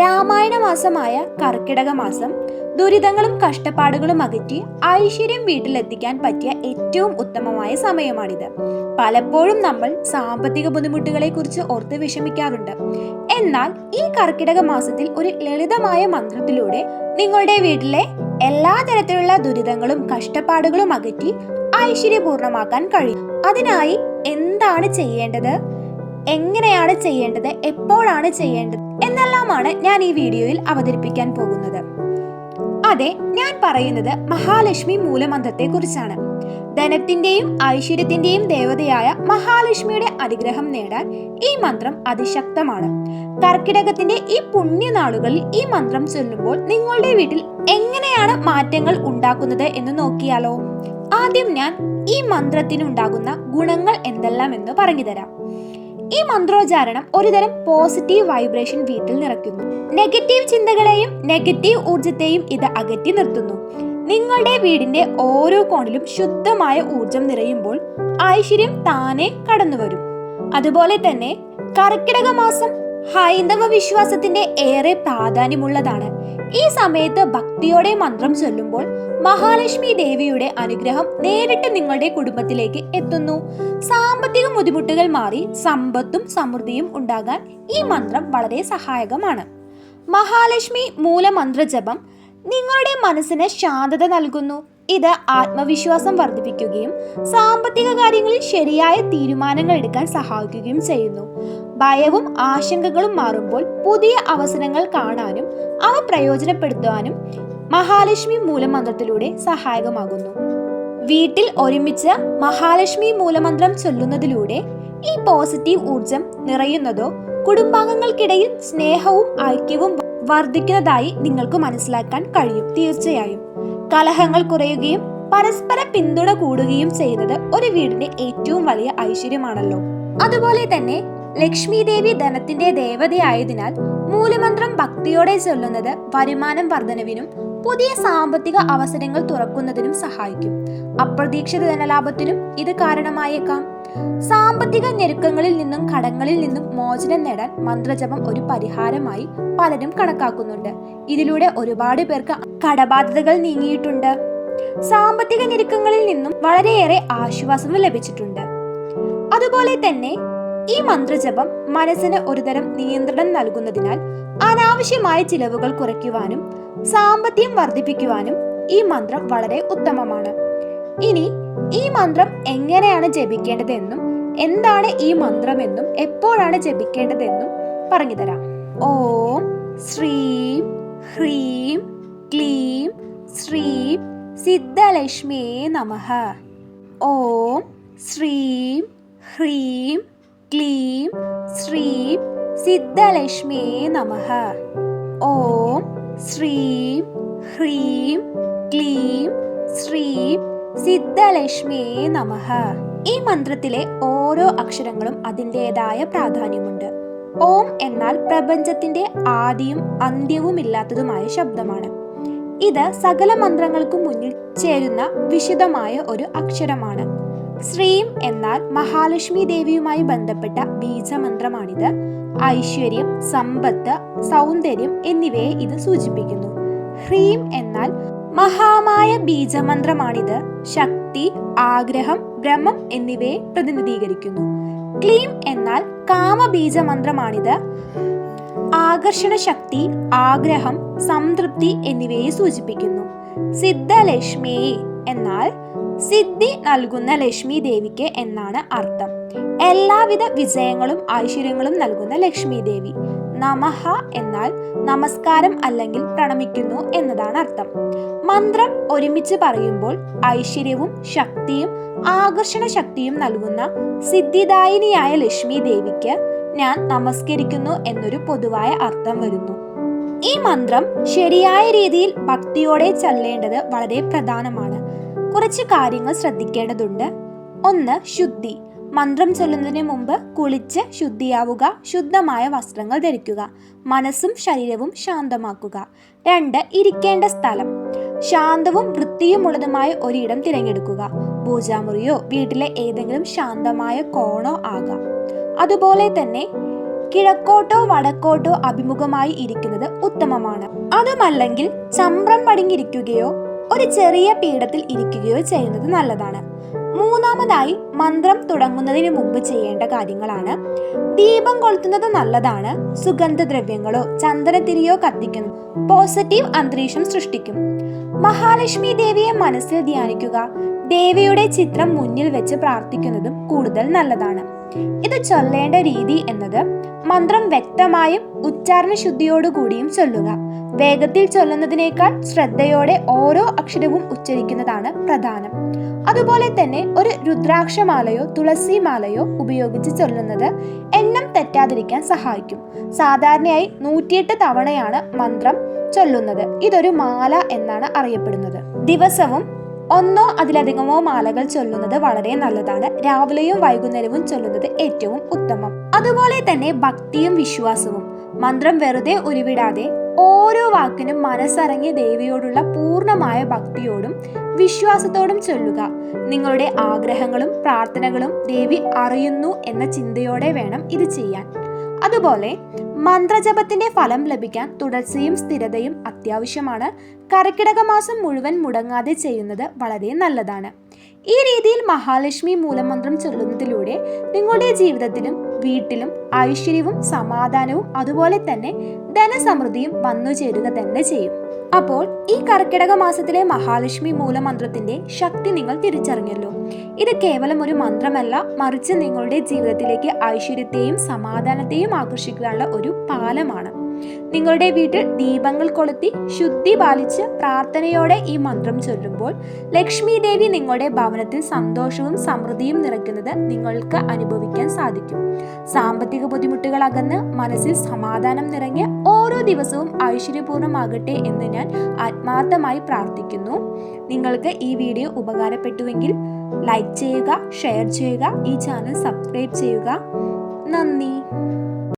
രാമായണ മാസമായ കർക്കിടക മാസം ദുരിതങ്ങളും കഷ്ടപ്പാടുകളും അകറ്റി ഐശ്വര്യം വീട്ടിലെത്തിക്കാൻ പറ്റിയ ഏറ്റവും ഉത്തമമായ സമയമാണിത്. പലപ്പോഴും നമ്മൾ സാമ്പത്തിക ബുദ്ധിമുട്ടുകളെ കുറിച്ച് ഓർത്ത് വിഷമിക്കാറുണ്ട്. എന്നാൽ ഈ കർക്കിടക മാസത്തിൽ ഒരു ലളിതമായ മന്ത്രത്തിലൂടെ നിങ്ങളുടെ വീട്ടിലെ എല്ലാ തരത്തിലുള്ള ദുരിതങ്ങളും കഷ്ടപ്പാടുകളും അകറ്റി ഐശ്വര്യപൂർണ്ണമാക്കാൻ കഴിയും. അതിനായി എന്താണ് ചെയ്യേണ്ടത്, എങ്ങനെയാണ് ചെയ്യേണ്ടത്, എപ്പോഴാണ് ചെയ്യേണ്ടത് എന്നെല്ലാമാണ് ഞാൻ ഈ വീഡിയോയിൽ അവതരിപ്പിക്കാൻ പോകുന്നത്. അതെ, ഞാൻ പറയുന്നത് മഹാലക്ഷ്മി മൂലമന്ത്രത്തെ കുറിച്ചാണ്. ധനത്തിന്റെയും ഐശ്വര്യത്തിന്റെയും ദേവതയായ മഹാലക്ഷ്മിയുടെ അനുഗ്രഹം നേടാൻ ഈ മന്ത്രം അതിശക്തമാണ്. കർക്കിടകത്തിന്റെ ഈ പുണ്യനാളുകളിൽ ഈ മന്ത്രം ചൊല്ലുമ്പോൾ നിങ്ങളുടെ വീട്ടിൽ എങ്ങനെയാണ് മാറ്റങ്ങൾ ഉണ്ടാക്കുന്നത് എന്ന് നോക്കിയാലോ. ആദ്യം ഞാൻ ഈ മന്ത്രത്തിനുണ്ടാകുന്ന ഗുണങ്ങൾ എന്തെല്ലാം എന്ന് പറഞ്ഞു തരാം. ഈ മന്ത്രോച്ചാരണം ഒരുതരം പോസിറ്റീവ് വൈബ്രേഷൻ വീട്ടിൽ നിറയ്ക്കുന്നു. നെഗറ്റീവ് ചിന്തകളെയും നെഗറ്റീവ് ഊർജത്തെയും ഇത് അകറ്റി നിർത്തുന്നു. നിങ്ങളുടെ വീടിന്റെ ഓരോ കോണിലും ശുദ്ധമായ ഊർജം നിറയുമ്പോൾ ഐശ്വര്യം താനെ കടന്നു വരും. അതുപോലെ തന്നെ കർക്കിടക മാസം ഹൈന്ദവ വിശ്വാസത്തിന്റെ ഏറെ പ്രാധാന്യമുള്ളതാണ്. ഈ സമയത്ത് ഭക്തിയോടെ മന്ത്രം ചൊല്ലുമ്പോൾ മഹാലക്ഷ്മി ദേവിയുടെ അനുഗ്രഹം നേരിട്ട് നിങ്ങളുടെ കുടുംബത്തിലേക്ക് എത്തുന്നു. സാമ്പത്തിക ബുദ്ധിമുട്ടുകൾ മാറി സമ്പത്തും സമൃദ്ധിയും ഉണ്ടാകാൻ ഈ മന്ത്രം വളരെ സഹായകമാണ്. മഹാലക്ഷ്മി മൂലമന്ത്ര ജപം നിങ്ങളുടെ മനസ്സിന് ശാന്തത നൽകുന്നു. ഇത് ആത്മവിശ്വാസം വർദ്ധിപ്പിക്കുകയും സാമ്പത്തിക കാര്യങ്ങളിൽ ശരിയായ തീരുമാനങ്ങൾ എടുക്കാൻ സഹായിക്കുകയും ചെയ്യുന്നു. ഭയവും ആശങ്കകളും മാറുമ്പോൾ പുതിയ അവസരങ്ങൾ കാണാനും അവ പ്രയോജനപ്പെടുത്താനും മഹാലക്ഷ്മി മൂലമന്ത്രത്തിലൂടെ സഹായകമാകുന്നു. വീട്ടിൽ ഒരുമിച്ച് മഹാലക്ഷ്മി മൂലമന്ത്രം ചൊല്ലുന്നതിലൂടെ ഈ പോസിറ്റീവ് ഊർജം നിറയുന്നതോ കുടുംബാംഗങ്ങൾക്കിടയിൽ സ്നേഹവും ഐക്യവും വർദ്ധിക്കുന്നതായി നിങ്ങൾക്ക് മനസ്സിലാക്കാൻ കഴിയും. തീർച്ചയായും കലഹങ്ങൾ കുറയുകയും പരസ്പര പിന്തുണ കൂടുകയും ചെയ്യുന്നത് ഒരു വീടിന്റെ ഏറ്റവും വലിയ ഐശ്വര്യമാണല്ലോ. അതുപോലെ തന്നെ ലക്ഷ്മി ദേവി ധനത്തിന്റെ ദേവതയായതിനാൽ മൂലമന്ത്രം ഭക്തിയോടെ ചൊല്ലുന്നത് വരുമാനം വർധനവിനും പുതിയ സാമ്പത്തിക അവസരങ്ങൾ തുറക്കുന്നതിനും സഹായിക്കും. അപ്രതീക്ഷിത ധനലാഭത്തിനും ഇത് കാരണമായേക്കാം. സാമ്പത്തിക ഞെരുക്കങ്ങളിൽ നിന്നും കടങ്ങളിൽ നിന്നും മോചനം നേടാൻ മന്ത്രജപം ഒരു പരിഹാരമായി പലരും കണക്കാക്കുന്നുണ്ട്. ഇതിലൂടെ ഒരുപാട് പേർക്ക് കടബാധ്യതകൾ നീങ്ങിയിട്ടുണ്ട്. സാമ്പത്തിക ഞെരുക്കങ്ങളിൽ നിന്നും വളരെയേറെ ആശ്വാസം ലഭിച്ചിട്ടുണ്ട്. അതുപോലെ തന്നെ ഈ മന്ത്രജപം മനസ്സിന് ഒരുതരം നിയന്ത്രണം നൽകുന്നതിനാൽ അനാവശ്യമായ ചിലവുകൾ കുറയ്ക്കുവാനും സാമ്പത്തികം വർദ്ധിപ്പിക്കുവാനും ഈ മന്ത്രം വളരെ ഉത്തമമാണ്. ഇനി ഈ മന്ത്രം എങ്ങനെയാണ് ജപിക്കേണ്ടതെന്നും എന്താണ് ഈ മന്ത്രമെന്നും എപ്പോഴാണ് ജപിക്കേണ്ടതെന്നും പറഞ്ഞു തരാം. ഓം ശ്രീം ഹ്രീം ക്ലീം ശ്രീം സിദ്ധലക്ഷ്മിയേ നമഃ. ഓം ശ്രീം ഹ്രീം ക്ലീം ശ്രീം സിദ്ധലക്ഷ്മിയേ നമഃ. ഓം ശ്രീം ഹ്രീം ക്ലീം ശ്രീം സിദ്ധലക്ഷ്മിയേ നമഃ. ഈ മന്ത്രത്തിലെ ഓരോ അക്ഷരങ്ങളും അതിൻ്റെതായ പ്രാധാന്യമുണ്ട്. ഓം എന്നാൽ പ്രപഞ്ചത്തിന്റെ ആദിയും അന്ത്യവും ഇല്ലാത്തതുമായ ശബ്ദമാണ്. ഇത് സകല മന്ത്രങ്ങൾക്കും മുന്നിൽ ചേരുന്ന വിശുദ്ധമായ ഒരു അക്ഷരമാണ്. ശ്രീം എന്നാൽ മഹാലക്ഷ്മി ദേവിയുമായി ബന്ധപ്പെട്ട ബീജമന്ത്രമാണിത്. ഐശ്വര്യം, സമ്പത്ത്, സൗന്ദര്യം എന്നിവയെ ഇത് സൂചിപ്പിക്കുന്നു. ഹ്രീം എന്നാൽ മഹാമായ ബീജമന്ത്രമാണിത്. ശക്തി, ആഗ്രഹം, ഭ്രമം എന്നിവയെ പ്രതിനിധീകരിക്കുന്നു. ക്ലീം എന്നാൽ കാമബീജമന്ത്രമാണിത്. ആകർഷണ ശക്തി, ആഗ്രഹം, സംതൃപ്തി എന്നിവയെ സൂചിപ്പിക്കുന്നു. സിദ്ധലക്ഷ്മി എന്നാൽ സിദ്ധി നൽകുന്ന ലക്ഷ്മി ദേവിക്ക് എന്നാണ് അർത്ഥം. എല്ലാവിധ വിജയങ്ങളും ഐശ്വര്യങ്ങളും നൽകുന്ന ലക്ഷ്മി ദേവി. നമഃ എന്നാൽ നമസ്കാരം അല്ലെങ്കിൽ പ്രണമിക്കുന്നു എന്നതാണ് അർത്ഥം. മന്ത്രം ഒരുമിച്ച് പറയുമ്പോൾ ഐശ്വര്യവും ശക്തിയും ആകർഷണ ശക്തിയും നൽകുന്ന സിദ്ധിദായിനിയായ ലക്ഷ്മി ദേവിക്ക് ഞാൻ നമസ്കരിക്കുന്നു എന്നൊരു പൊതുവായ അർത്ഥം വരുന്നു. ഈ മന്ത്രം ശരിയായ രീതിയിൽ ഭക്തിയോടെ ചൊല്ലേണ്ടത് വളരെ പ്രധാനമാണ്. കുറച്ച് കാര്യങ്ങൾ ശ്രദ്ധിക്കേണ്ടതുണ്ട്. 1. ശുദ്ധി. മന്ത്രം ചൊല്ലുന്നതിന് മുമ്പ് കുളിച്ച് ശുദ്ധിയാവുക. ശുദ്ധമായ വസ്ത്രങ്ങൾ ധരിക്കുക. മനസ്സും ശരീരവും ശാന്തമാക്കുക. 2. ഇരിക്കേണ്ട സ്ഥലം. ശാന്തവും വൃത്തിയുമുള്ളതുമായ ഒരിടം തിരഞ്ഞെടുക്കുക. പൂജാമുറിയോ വീട്ടിലെ ഏതെങ്കിലും ശാന്തമായ കോണോ ആകാം. അതുപോലെ തന്നെ കിഴക്കോട്ടോ വടക്കോട്ടോ അഭിമുഖമായി ഇരിക്കുന്നത് ഉത്തമമാണ്. അതുമല്ലെങ്കിൽ ചമ്രം പടിഞ്ഞിരിക്കുകയോ ഒരു ചെറിയ പീഠത്തിൽ ഇരിക്കുകയോ ചെയ്യുന്നത് നല്ലതാണ്. മൂന്നാമതായി, മന്ത്രം തുടങ്ങുന്നതിന് മുമ്പ് ചെയ്യേണ്ട കാര്യങ്ങളാണ്: ദീപം കൊളുത്തുന്നത് നല്ലതാണ്. സുഗന്ധദ്രവ്യങ്ങളോ ചന്ദനത്തിരിയോ കത്തിക്കുന്നത് പോസിറ്റീവ് അന്തരീക്ഷം സൃഷ്ടിക്കും. മഹാലക്ഷ്മി ദേവിയെ മനസ്സിൽ ധ്യാനിക്കുക. ദേവിയുടെ ചിത്രം മുന്നിൽ വെച്ച് പ്രാർത്ഥിക്കുന്നതും കൂടുതൽ നല്ലതാണ്. ഇത് ചൊല്ലേണ്ട രീതി എന്നത് മന്ത്രം വ്യക്തമായും ഉച്ചാരണ ശുദ്ധിയോടുകൂടിയും ചൊല്ലുക. വേഗത്തിൽ ചൊല്ലുന്നതിനേക്കാൾ ശ്രദ്ധയോടെ ഓരോ അക്ഷരവും ഉച്ചരിക്കുന്നതാണ് പ്രധാനം. അതുപോലെ തന്നെ ഒരു രുദ്രാക്ഷമാലയോ തുളസിമാലയോ ഉപയോഗിച്ച് ചൊല്ലുന്നത് എണ്ണം തെറ്റാതിരിക്കാൻ സഹായിക്കും. സാധാരണയായി 108 തവണയാണ് മന്ത്രം ചൊല്ലുന്നത്. ഇതൊരു മാല എന്നാണ് അറിയപ്പെടുന്നത്. ദിവസവും 1 അതിലധികമോ മാലകൾ ചൊല്ലുന്നത് വളരെ നല്ലതാണ്. രാവിലെയും വൈകുന്നേരവും ചൊല്ലുന്നത് ഏറ്റവും ഉത്തമം. അതുപോലെ തന്നെ ഭക്തിയും വിശ്വാസവും. മന്ത്രം വെറുതെ ഉരുവിടാതെ ഓരോ വാക്കിനും മനസ്സറിഞ്ഞ് ദേവിയോടുള്ള പൂർണ്ണമായ ഭക്തിയോടും വിശ്വാസത്തോടും ചൊല്ലുക. നിങ്ങളുടെ ആഗ്രഹങ്ങളും പ്രാർത്ഥനകളും ദേവി അറിയുന്നു എന്ന ചിന്തയോടെ വേണം ഇത് ചെയ്യാൻ. അതുപോലെ മന്ത്രജപത്തിന്റെ ഫലം ലഭിക്കാൻ തുടർച്ചയും സ്ഥിരതയും അത്യാവശ്യമാണ്. കർക്കിടക മാസം മുഴുവൻ മുടങ്ങാതെ ചെയ്യുന്നത് വളരെ നല്ലതാണ്. ഈ രീതിയിൽ മഹാലക്ഷ്മി മൂലമന്ത്രം ചൊല്ലുന്നതിലൂടെ നിങ്ങളുടെ ജീവിതത്തിലും വീട്ടിലും ഐശ്വര്യവും സമാധാനവും അതുപോലെ തന്നെ ധനസമൃദ്ധിയും വന്നു ചേരുക തന്നെ ചെയ്യും. അപ്പോൾ ഈ കർക്കിടക മാസത്തിലെ മഹാലക്ഷ്മി മൂലമന്ത്രത്തിന്റെ ശക്തി നിങ്ങൾ തിരിച്ചറിഞ്ഞല്ലോ. ഇത് കേവലം ഒരു മന്ത്രമല്ല, മറിച്ച് നിങ്ങളുടെ ജീവിതത്തിലേക്ക് ഐശ്വര്യത്തെയും സമാധാനത്തെയും ആകർഷിക്കാനുള്ള ഒരു പാലമാണ്. നിങ്ങളുടെ വീട്ടിൽ ദീപങ്ങൾ കൊളുത്തി ശുദ്ധി പാലിച്ച് പ്രാർത്ഥനയോടെ ഈ മന്ത്രം ചൊല്ലുമ്പോൾ ലക്ഷ്മി ദേവി നിങ്ങളുടെ ഭവനത്തിൽ സന്തോഷവും സമൃദ്ധിയും നിറയ്ക്കുന്നത് നിങ്ങൾക്ക് അനുഭവിക്കാൻ സാധിക്കും. സാമ്പത്തിക ബുദ്ധിമുട്ടുകൾ അകന്ന് മനസ്സിൽ സമാധാനം നിറഞ്ഞ് ഓരോ ദിവസവും ഐശ്വര്യപൂർണ്ണമാകട്ടെ എന്ന് ഞാൻ ആത്മാർത്ഥമായി പ്രാർത്ഥിക്കുന്നു. നിങ്ങൾക്ക് ഈ വീഡിയോ ഉപകാരപ്പെട്ടുവെങ്കിൽ ലൈക്ക് ചെയ്യുക, ഷെയർ ചെയ്യുക, ഈ ചാനൽ സബ്സ്ക്രൈബ് ചെയ്യുക. നന്ദി.